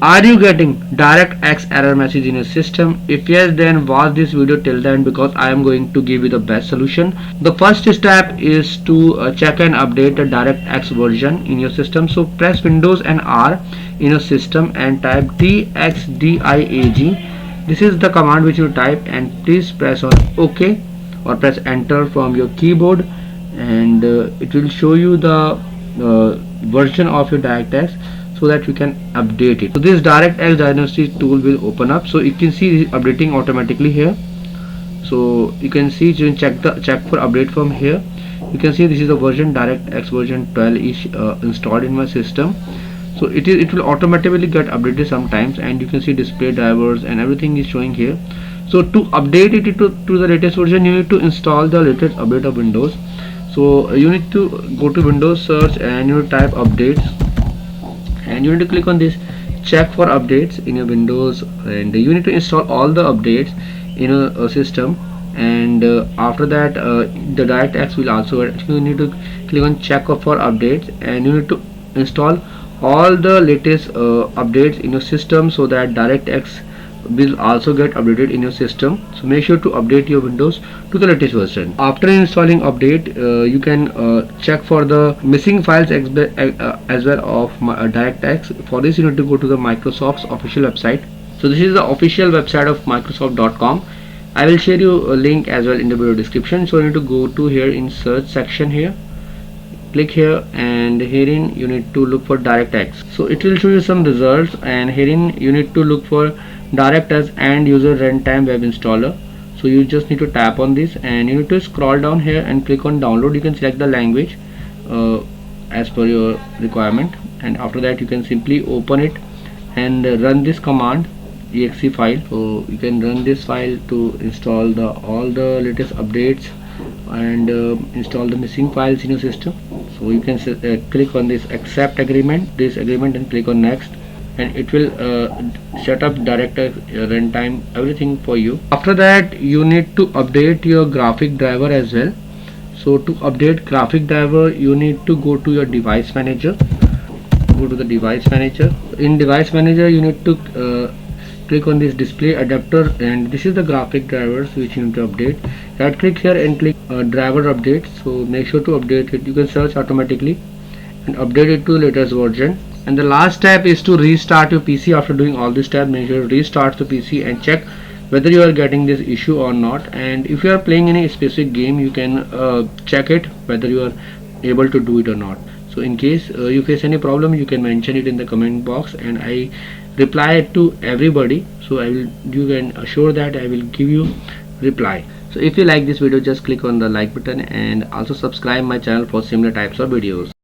Are you getting DirectX error message in your system? If yes, then watch this video till the end because I am going to give you the best solution. The first step is to check and update the DirectX version in your system. So press Windows and R in your system and type DxDiag. This is the command which you type, and please press on OK or press enter from your keyboard, and it will show you the version of your DirectX, so that you can update it. So this DirectX diagnostic tool will open up. So you can see it updating automatically here. So you can see, you can check for update from here. You can see this is the version DirectX version 12 is installed in my system. So it will automatically get updated sometimes, and you can see display drivers and everything is showing here. So to update it to the latest version, you need to install the latest update of Windows. So you need to go to Windows search and you type updates, and you need to click on this check for updates in your Windows, and you need to install all the updates in a system, and after that the DirectX will also add. You need to click on check for updates, and you need to install all the latest updates in your system, so that DirectX will also get updated in your system. So make sure to update your Windows to the latest version. After installing update, you can check for the missing files as well of DirectX. For this, you need to go to the Microsoft's official website. So this is the official website of Microsoft.com. I will share you a link as well in the video description. So you need to go to here in search section here, click here, and herein you need to look for DirectX. So it will show you some results, and herein you need to look for DirectX and user runtime web installer. So you just need to tap on this, and you need to scroll down here and click on download. You can select the language as per your requirement, and after that you can simply open it and run this command exe file. So you can run this file to install all the latest updates and install the missing files in your system. So you can click on this accept agreement, and click on next, and it will set up DirectX runtime, everything for you. After that, you need to update your graphic driver as well. So to update graphic driver, you need to go to your device manager. Go to the device manager. In device manager, you need to click on this display adapter, and this is the graphic drivers which you need to update. Right click here and click driver update. So make sure to update it. You can search automatically and update it to the latest version. And the last step is to restart your PC. After doing all this step, make sure to restart the PC and check whether you are getting this issue or not. And if you are playing any specific game, you can check it whether you are able to do it or not. So in case you face any problem, you can mention it in the comment box, and I reply to everybody. So you can assure that I will give you reply. So if you like this video, just click on the like button, and also subscribe my channel for similar types of videos.